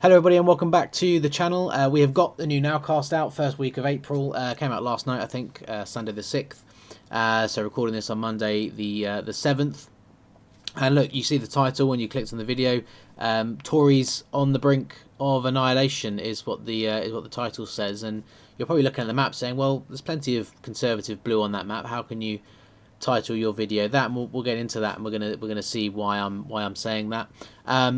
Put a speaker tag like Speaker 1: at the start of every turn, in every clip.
Speaker 1: Hello everybody and welcome back to the channel. We have got the new Nowcast out, first week of April. Came out last night, I think, Sunday the 6th. So recording this on Monday the 7th. And look, you see the title when you clicked on the video. Tories on the brink of annihilation is what the title says. And you're probably looking at the map saying, well, there's plenty of Conservative blue on that map. How can you title your video that? And we'll get into that, and we're gonna see why I'm saying that.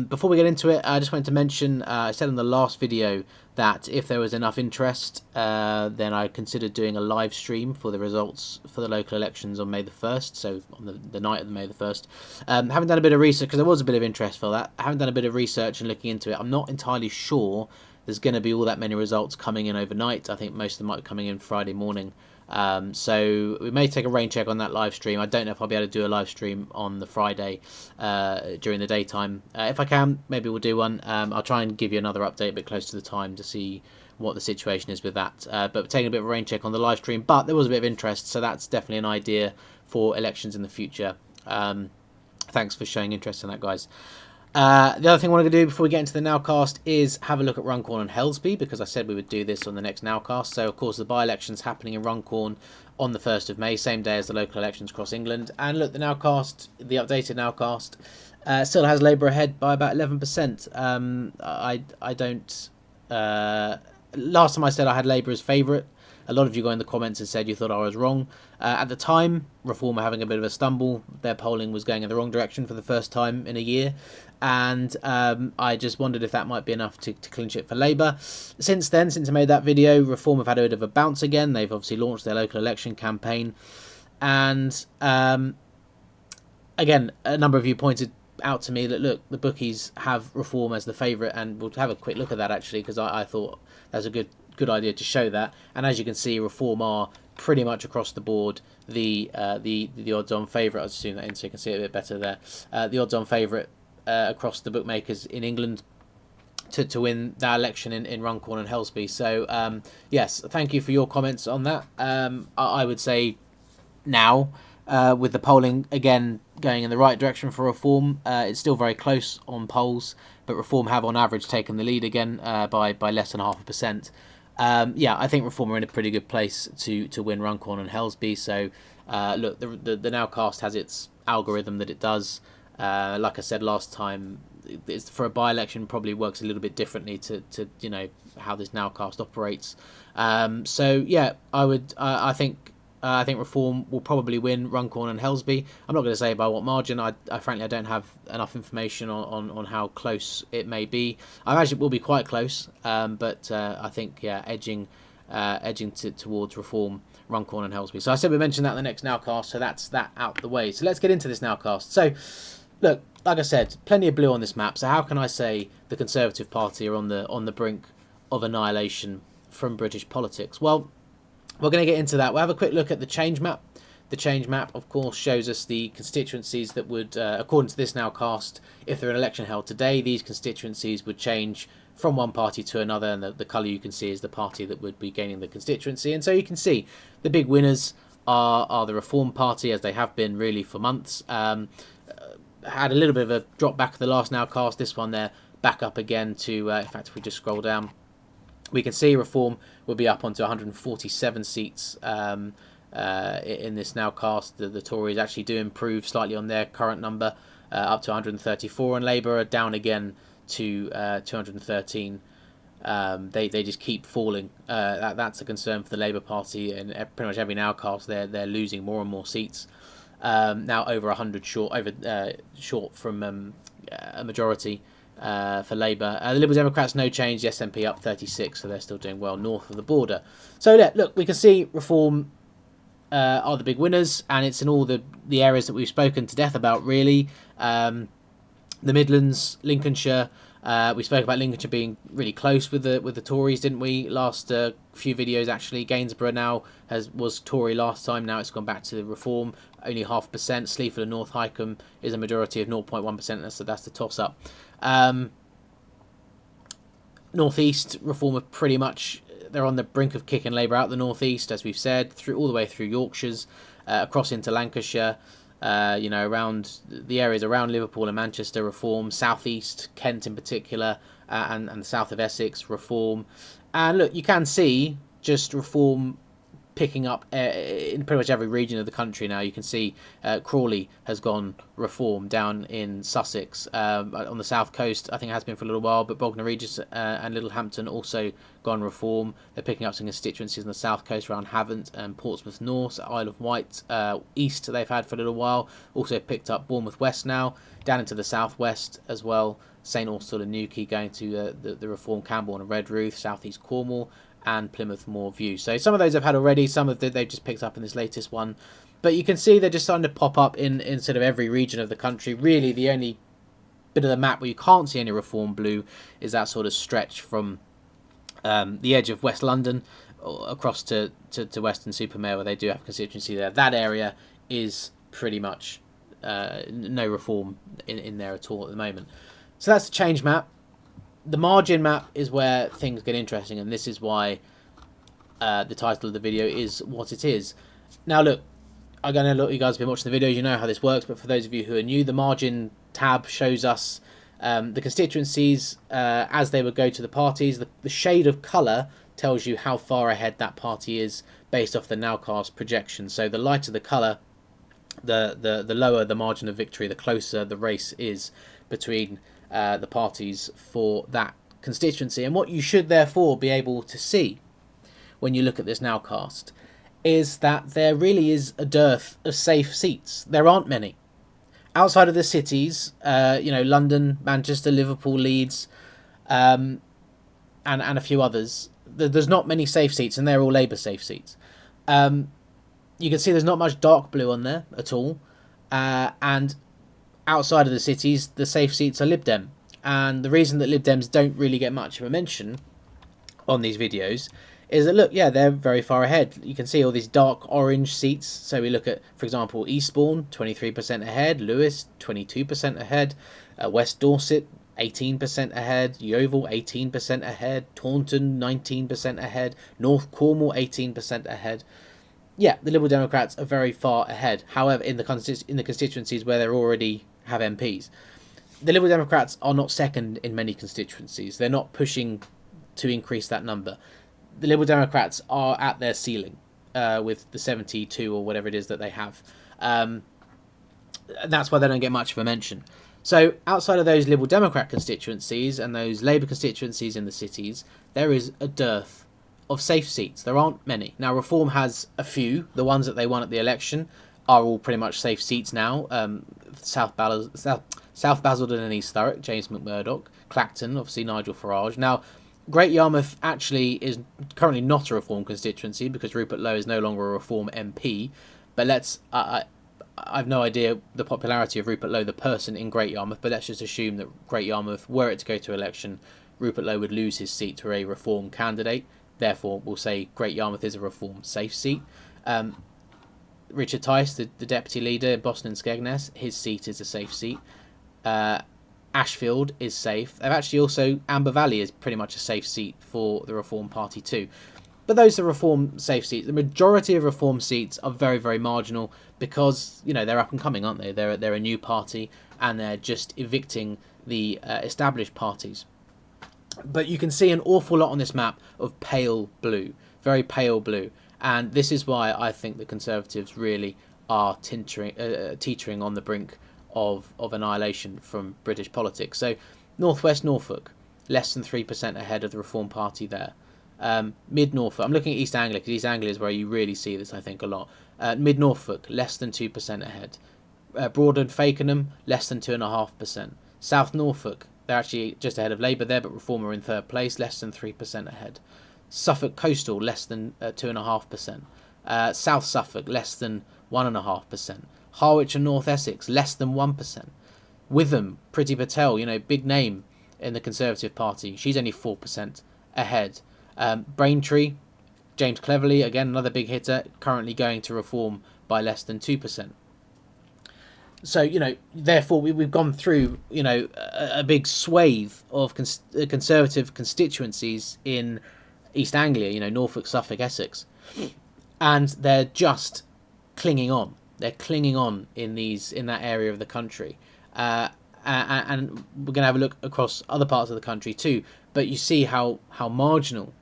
Speaker 1: Before we get into it, I just wanted to mention, I said in the last video that if there was enough interest, then I considered doing a live stream for the results for the local elections on May the 1st, so on the night of May the 1st. Haven't done a bit of research, because there was a bit of interest for that. I haven't done a bit of research and looking into it. I'm not entirely sure there's going to be all that many results coming in overnight. I think most of them might be coming in Friday morning. So we may take a rain check on that live stream. I don't know if I'll be able to do a live stream on the Friday during the daytime. If I can, maybe we'll do one. I'll try and give you another update a bit close to the time to see what the situation is with that. But we're taking a bit of a rain check on the live stream. But there was a bit of interest, so that's definitely an idea for elections in the future. Thanks for showing interest in that, guys. The other thing I wanted to do before we get into the Nowcast is have a look at Runcorn and Helsby, because I said we would do this on the next Nowcast. So, of course, the by-election's happening in Runcorn on the 1st of May, same day as the local elections across England. And look, the Nowcast, the updated Nowcast, still has Labour ahead by about 11%. I don't... last time I said I had Labour as favourite. A lot of you got in the comments and said you thought I was wrong. At the time, Reform were having a bit of a stumble. Their polling was going in the wrong direction for the first time in a year. And I just wondered if that might be enough to clinch it for Labour. Since then, since I made that video, Reform have had a bit of a bounce again. They've obviously launched their local election campaign. And again, a number of you pointed out to me that, look, the bookies have Reform as the favourite. And we'll have a quick look at that, actually, because I thought that's a good idea to show that. And as you can see, Reform are pretty much across the board the odds-on favourite. I'll zoom that in so you can see it a bit better there. The odds-on favourite across the bookmakers in England to win that election in Runcorn and Helsby. So yes, thank you for your comments on that. I would say now, with the polling again going in the right direction for Reform, it's still very close on polls, but Reform have on average taken the lead again by less than 0.5%. Yeah, I think Reform are in a pretty good place to win Runcorn and Helsby. So look, the Nowcast has its algorithm that it does. Like I said last time, it's, for a by-election, probably works a little bit differently to you know how this Nowcast operates. So yeah, I think Reform will probably win Runcorn and Helsby. I'm not going to say by what margin. I frankly I don't have enough information on how close it may be. I imagine it will be quite close, but I think yeah, edging towards Reform, Runcorn and Helsby. So I said we mentioned that in the next Nowcast, so that's that out the way. So let's get into this Nowcast. So look, like I said, plenty of blue on this map. So how can I say the Conservative Party are on the brink of annihilation from British politics? Well, we're going to get into that. We'll have a quick look at the change map. The change map, of course, shows us the constituencies that would, according to this Nowcast, if there were an election held today, these constituencies would change from one party to another, and the colour you can see is the party that would be gaining the constituency. And so you can see the big winners are the Reform Party, as they have been really for months. Had a little bit of a drop back at the last Nowcast. This one there back up again to, in fact, if we just scroll down, we can see Reform will be up onto 147 seats in this Nowcast. The Tories actually do improve slightly on their current number, up to 134, and Labour are down again to 213. They just keep falling. That's a concern for the Labour Party, and pretty much every Nowcast they're losing more and more seats. Now over 100 short from a majority. For Labour. The Liberal Democrats, no change. The SNP up 36, so they're still doing well north of the border. So yeah, look, we can see Reform are the big winners, and it's in all the areas that we've spoken to death about, really. The Midlands, Lincolnshire. We spoke about Lincolnshire being really close with the Tories, didn't we? Last few videos, actually. Gainsborough now was Tory last time. Now it's gone back to the Reform. Only 0.5%. Sleaford and North Hykeham is a majority of 0.1%. So that's the toss-up. North East, Reform are pretty much, they're on the brink of kicking Labour out the North East, as we've said, all the way through Yorkshire's, across into Lancashire. Around the areas around Liverpool and Manchester, Reform. South East, Kent in particular, and the south of Essex, Reform. And look, you can see just Reform picking up in pretty much every region of the country now. You can see Crawley has gone Reform down in Sussex. On the south coast, I think it has been for a little while, but Bognor Regis and Littlehampton also gone Reform. They're picking up some constituencies on the south coast around Havant and Portsmouth North. Isle of Wight East they've had for a little while. Also picked up Bournemouth West now. Down into the southwest as well. St Austell and Newquay going to the Reform, Camborne and Redruth, South East Cornwall, and Plymouth Moorview. So some of those I've had already, some of they've just picked up in this latest one. But you can see they're just starting to pop up in sort of every region of the country. Really, the only bit of the map where you can't see any Reform blue is that sort of stretch from the edge of West London across to Weston-super-Mare, where they do have a constituency there. That area is pretty much no Reform in there at all at the moment. So that's the change map. The margin map is where things get interesting, and this is why the title of the video is what it is. Now look, I'm going to look, you guys have been watching the videos, you know how this works, but for those of you who are new, the margin tab shows us the constituencies as they would go to the parties. The shade of colour tells you how far ahead that party is based off the Nowcast projection. So the lighter the colour, the lower the margin of victory, the closer the race is between the parties for that constituency. And what you should therefore be able to see when you look at this Nowcast is that there really is a dearth of safe seats. There aren't many. Outside of the cities, London, Manchester, Liverpool, Leeds, and a few others, there's not many safe seats, and they're all Labour safe seats. You can see there's not much dark blue on there at all. And outside of the cities, the safe seats are Lib Dem. And the reason that Lib Dems don't really get much of a mention on these videos is that, look, yeah, they're very far ahead. You can see all these dark orange seats. So we look at, for example, Eastbourne, 23% ahead. Lewis, 22% ahead. West Dorset, 18% ahead. Yeovil, 18% ahead. Taunton, 19% ahead. North Cornwall, 18% ahead. Yeah, the Liberal Democrats are very far ahead. However, in the constituencies where they already have MPs, the Liberal Democrats are not second in many constituencies. They're not pushing to increase that number. The Liberal Democrats are at their ceiling with the 72 or whatever it is that they have. And that's why they don't get much of a mention. So outside of those Liberal Democrat constituencies and those Labour constituencies in the cities, there is a dearth of safe seats. There aren't many. Now, Reform has a few. The ones that they won at the election are all pretty much safe seats now. South Basildon and East Thurrock, James McMurdoch. Clacton, obviously Nigel Farage. Now, Great Yarmouth actually is currently not a Reform constituency because Rupert Lowe is no longer a Reform MP. But I've no idea the popularity of Rupert Lowe, the person in Great Yarmouth, but let's just assume that Great Yarmouth, were it to go to election, Rupert Lowe would lose his seat to a Reform candidate. Therefore, we'll say Great Yarmouth is a Reform safe seat. Richard Tice, the deputy leader in Boston and Skegness, his seat is a safe seat. Ashfield is safe. They've actually also, Amber Valley is pretty much a safe seat for the Reform Party too. But those are Reform safe seats. The majority of Reform seats are very, very marginal because, they're up and coming, aren't they? They're a new party and they're just evicting the established parties. But you can see an awful lot on this map of pale blue, very pale blue. And this is why I think the Conservatives really are teetering on the brink of annihilation from British politics. So North West Norfolk, less than 3% ahead of the Reform Party there. Mid Norfolk, I'm looking at East Anglia because East Anglia is where you really see this, I think, a lot. Mid Norfolk, less than 2% ahead. Broad and Fakenham, less than 2.5%. South Norfolk, they're actually just ahead of Labour there, but Reform are in third place, less than 3% ahead. Suffolk Coastal, less than 2.5%. South Suffolk, less than 1.5%. Harwich and North Essex, less than 1%. Witham, Priti Patel, big name in the Conservative Party, she's only 4% ahead. Braintree, James Cleverly, again another big hitter, currently going to Reform by less than 2%. So, therefore we've gone through, a big swathe of Conservative constituencies in East Anglia, Norfolk, Suffolk, Essex. And they're just clinging on. They're clinging on in that area of the country, and we're going to have a look across other parts of the country too. But you see how marginal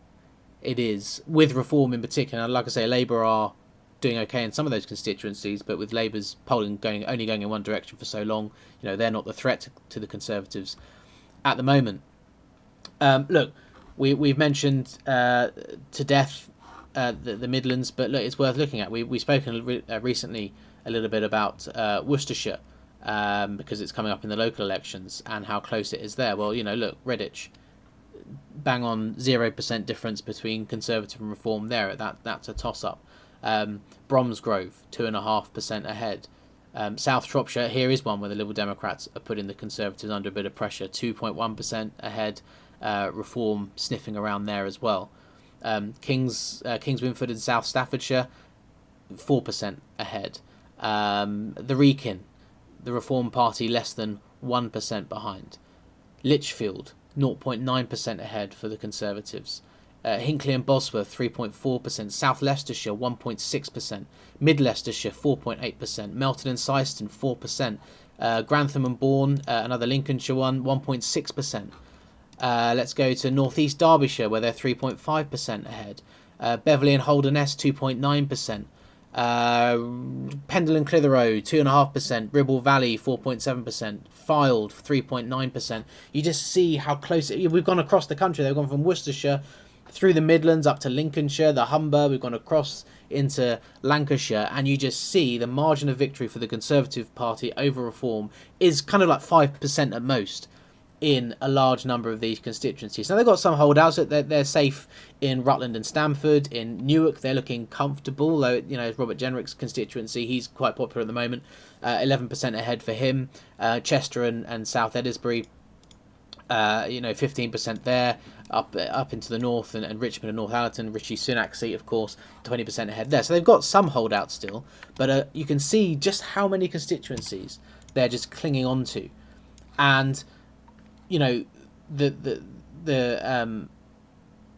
Speaker 1: it is with Reform in particular. Like I say, Labour are doing okay in some of those constituencies, but with Labour's polling only going in one direction for so long, they're not the threat to the Conservatives at the moment. Look, we've mentioned to death the Midlands, but look, it's worth looking at. We've spoken recently a little bit about Worcestershire because it's coming up in the local elections and how close it is there. Well, look, Redditch, bang on 0% difference between Conservative and Reform there. That's a toss-up. Bromsgrove, 2.5% ahead. South Shropshire, here is one where the Liberal Democrats are putting the Conservatives under a bit of pressure, 2.1% ahead. Reform sniffing around there as well. Kings Winford and South Staffordshire, 4% ahead. The Wrekin, the Reform Party, less than 1% behind. Lichfield, 0.9% ahead for the Conservatives. Hinckley and Bosworth, 3.4%. South Leicestershire, 1.6%. Mid Leicestershire, 4.8%. Melton and Syston, 4%. Grantham and Bourne, another Lincolnshire one, 1.6%. Let's go to North East Derbyshire, where they're 3.5% ahead. Beverley and Holderness, 2.9%. Pendle and Clitheroe, 2.5%. Ribble Valley, 4.7%. Fylde, 3.9%. You just see how close we've gone across the country. They've gone from Worcestershire through the Midlands up to Lincolnshire, the Humber. We've gone across into Lancashire, and you just see the margin of victory for the Conservative Party over Reform is kind of like 5% at most in a large number of these constituencies. Now, they've got some holdouts that they're safe in Rutland and Stamford. In Newark, they're looking comfortable, though, Robert Jenrick's constituency, he's quite popular at the moment. 11% ahead for him. Chester and South Edisbury, 15% there. Up into the north and Richmond and Northallerton, Rishi Sunak's seat, of course, 20% ahead there. So they've got some holdouts still, but you can see just how many constituencies they're just clinging on to. And the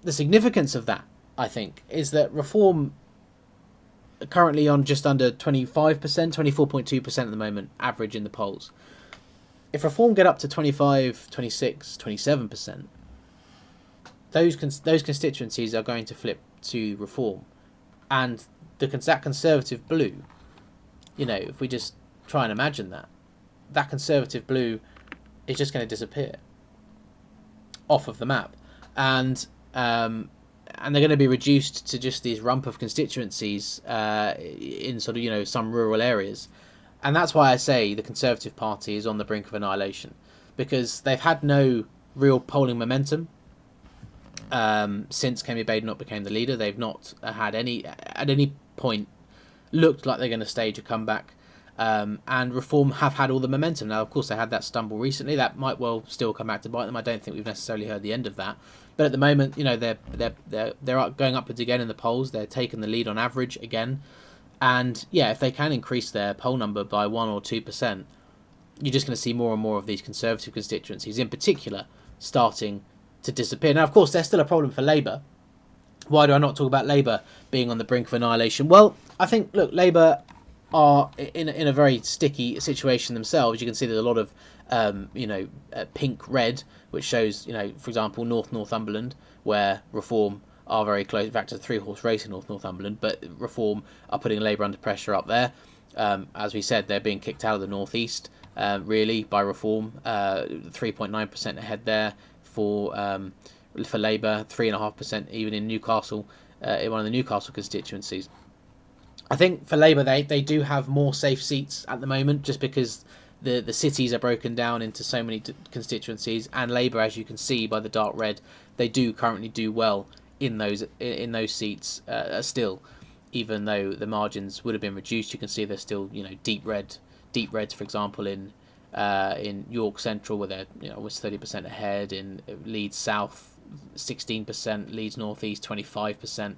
Speaker 1: significance of that, I think, is that Reform are currently on just under 25%, 24.2% at the moment, average in the polls. If Reform get up to 25, 26, 27%, those constituencies are going to flip to Reform. And that Conservative blue, if we just try and imagine that Conservative blue is just going to disappear off of the map, and they're going to be reduced to just these rump of constituencies in sort of some rural areas. And that's why I say the Conservative Party is on the brink of annihilation, because they've had no real polling momentum since Kemi Badenoch became the leader. They've not had at any point looked like they're going to stage a comeback. And Reform have had all the momentum. Now, of course, they had that stumble recently. That might well still come back to bite them. I don't think we've necessarily heard the end of that. But at the moment, they're going upwards again in the polls. They're taking the lead on average again. And yeah, if they can increase their poll number by 1 or 2%, you're just going to see more and more of these Conservative constituencies, in particular, starting to disappear. Now, of course, there's still a problem for Labour. Why do I not talk about Labour being on the brink of annihilation? Well, I think, look, Labour are in a very sticky situation themselves. You can see there's a lot of pink red, which shows for example Northumberland, where Reform are very close. In fact, it's a 3-horse race in Northumberland, but Reform are putting Labour under pressure up there. As we said, they're being kicked out of the North East really by Reform. 3.9% ahead there for Labour, 3.5% even in Newcastle, in one of the Newcastle constituencies. I think for Labour, they do have more safe seats at the moment, just because the cities are broken down into so many constituencies, and Labour, as you can see by the dark red, they do currently do well in those seats still, even though the margins would have been reduced. You can see they're still deep reds, for example, in York Central, where they're almost 30% ahead. In Leeds South, 16%, Leeds North East 25%,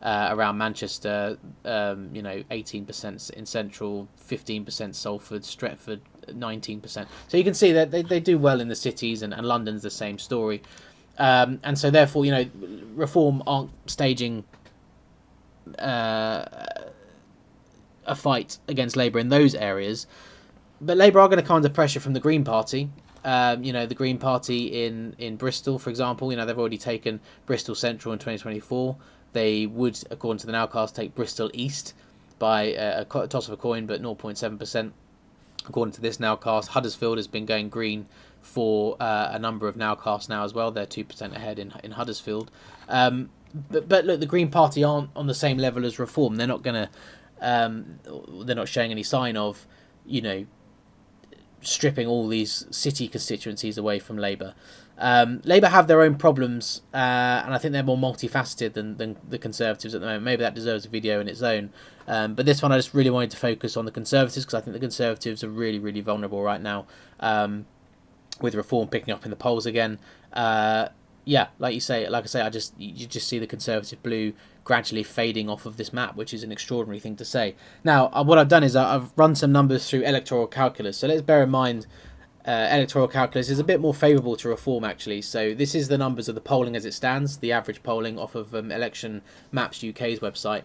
Speaker 1: around Manchester 18% in Central, 15% Salford, Stretford 19%. So you can see that they do well in the cities, and London's the same story. And so therefore Reform aren't staging a fight against Labour in those areas. But Labour are going to come under pressure from the Green Party. The Green Party in Bristol, for example, they've already taken Bristol Central in 2024. They would, according to the Nowcast, take Bristol East by a toss of a coin, but 0.7%. According to this Nowcast, Huddersfield has been going green for a number of Nowcasts now as well. They're 2% ahead in Huddersfield. But look, the Green Party aren't on the same level as Reform. They're not going to. They're not showing any sign of, stripping all these city constituencies away from Labour. Labour have their own problems, and I think they're more multifaceted than the Conservatives at the moment. Maybe that deserves a video in its own. But this one, I just really wanted to focus on the Conservatives, because I think the Conservatives are really, really vulnerable right now, with Reform picking up in the polls again. Like I say, you just see the Conservative blue gradually fading off of this map, which is an extraordinary thing to say. Now, what I've done is I've run some numbers through Electoral calculus. So let's bear in mind, Electoral calculus is a bit more favourable to Reform, actually. So this is the numbers of the polling as it stands, the average polling off of Election Maps UK's website.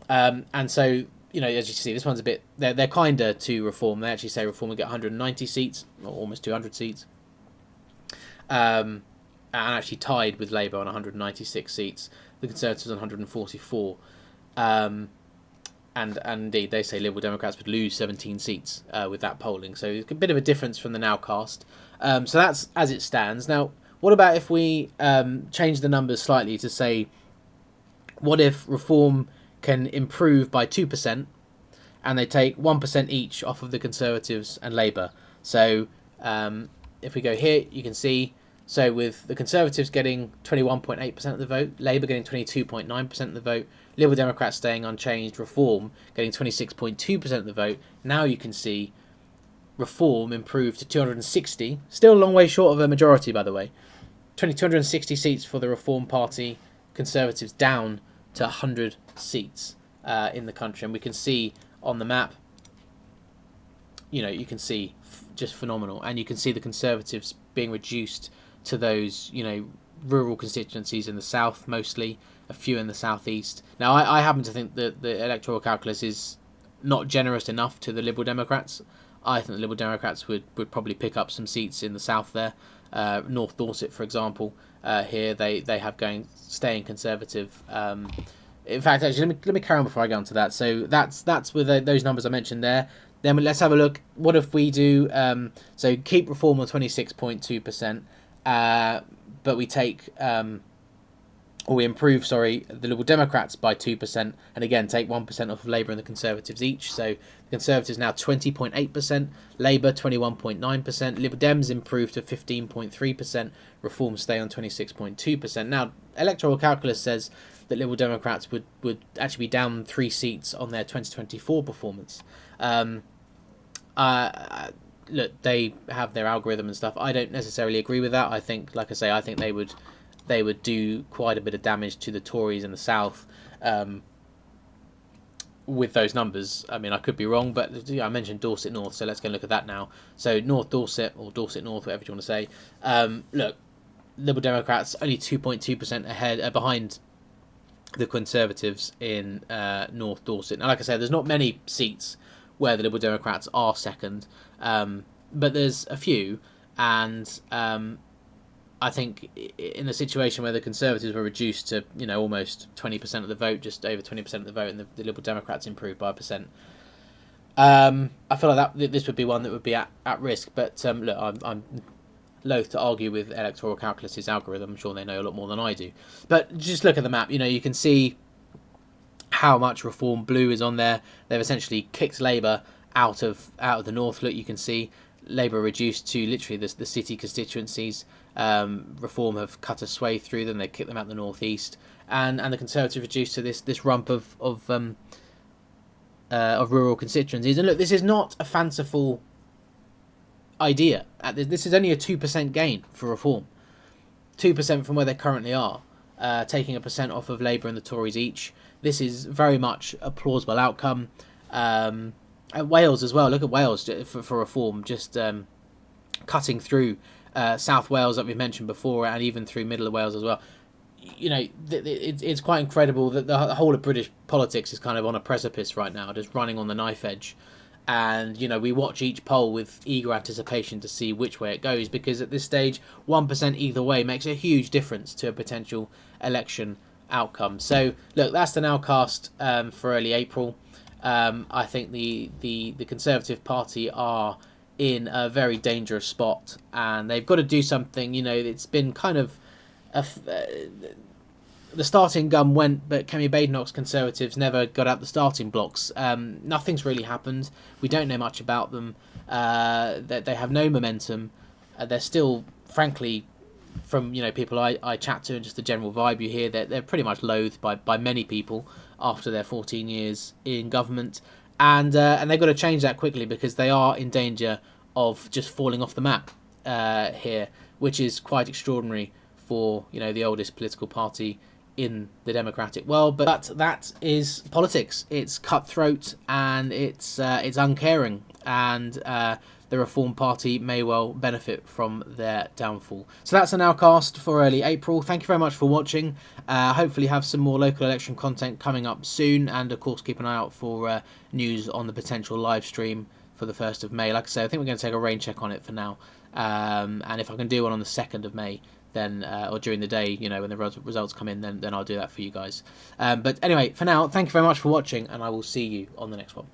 Speaker 1: And so, as you see, this one's a bit, they're kinder to Reform. They actually say Reform will get 190 seats, or almost 200 seats. And actually tied with Labour on 196 seats. The Conservatives on 144. And indeed, they say Liberal Democrats would lose 17 seats with that polling. So it's a bit of a difference from the Nowcast. So that's as it stands. Now, what about if we change the numbers slightly to say, what if Reform can improve by 2% and they take 1% each off of the Conservatives and Labour? So if we go here, you can see, so with the Conservatives getting 21.8% of the vote, Labour getting 22.9% of the vote, Liberal Democrats staying unchanged, Reform getting 26.2% of the vote, now you can see Reform improved to 260, still a long way short of a majority, by the way. 260 seats for the Reform Party, Conservatives down to 100 seats in the country. And we can see on the map, you can see just phenomenal. And you can see the Conservatives being reduced to those, rural constituencies in the south mostly, a few in the southeast. Now, I happen to think that the electoral calculus is not generous enough to the Liberal Democrats. I think the Liberal Democrats would probably pick up some seats in the south there. North Dorset, for example, here they have staying Conservative. In fact, actually, let me carry on before I go on to that. So that's with those numbers I mentioned there. Then let's have a look. What if we do so keep Reform on 26.2%, but we take or we improve, the Liberal Democrats by 2%, and again take 1% off of Labour and the Conservatives each. So the Conservatives now 20.8%, Labour 21.9%, Liberal Dems improve to 15.3%, Reform stay on 26.2%. Now, electoral calculus says that Liberal Democrats would actually be down 3 seats on their 2024 performance. Look, they have their algorithm and stuff. I don't necessarily agree with that. I think, like I say, I think they would do quite a bit of damage to the Tories in the south with those numbers. I mean, I could be wrong, but I mentioned Dorset North, so let's go and look at that now. So North Dorset, or Dorset North, whatever you want to say. Look, Liberal Democrats only 2.2% ahead, behind the Conservatives in North Dorset. Now, like I said, there's not many seats where the Liberal Democrats are second, but there's a few, and I think in a situation where the Conservatives were reduced to almost 20% of the vote, just over 20% of the vote, and the Liberal Democrats improved by 1%, I feel like this would be one that would be at risk. But look, I'm loath to argue with electoral calculus's algorithm. I'm sure they know a lot more than I do. But just look at the map. You can see how much Reform blue is on there. They've essentially kicked Labour out of the north. Look, you can see Labour reduced to literally the city constituencies. Reform have cut a sway through them. They kicked them out the northeast, and the Conservatives reduced to this rump of rural constituencies. And look, this is not a fanciful idea. This is only a 2% gain for Reform, 2% from where they currently are, taking 1% off of Labour and the Tories each. This is very much a plausible outcome. At Wales as well. Look at Wales for Reform, just cutting through South Wales that we've mentioned before, and even through Middle of Wales as well. you know, it's quite incredible that the whole of British politics is kind of on a precipice right now, just running on the knife edge. And, you know, we watch each poll with eager anticipation to see which way it goes, because at this stage, 1% either way makes a huge difference to a potential election outcome. So, look, that's the Nowcast for early April. I think the Conservative Party are in a very dangerous spot, and they've got to do something. You know, it's been kind of the starting gun went, but Kemi Badenoch's Conservatives never got out the starting blocks. Nothing's really happened. We don't know much about them. They have no momentum. They're still, frankly, from people I chat to and just the general vibe you hear, they're pretty much loathed by many people after their 14 years in government, and they've got to change that quickly, because they are in danger of just falling off the map here, which is quite extraordinary for the oldest political party in the democratic world. But that is politics. It's cutthroat, and it's uncaring, and the Reform Party may well benefit from their downfall. So that's a Nowcast for early April. Thank you very much for watching. Hopefully have some more local election content coming up soon, and of course keep an eye out for news on the potential live stream for the 1st of May. Like I say, I think we're going to take a rain check on it for now, and if I can do one on the 2nd of May, then or during the day, when the results come in, then I'll do that for you guys. But anyway, for now, thank you very much for watching, and I will see you on the next one.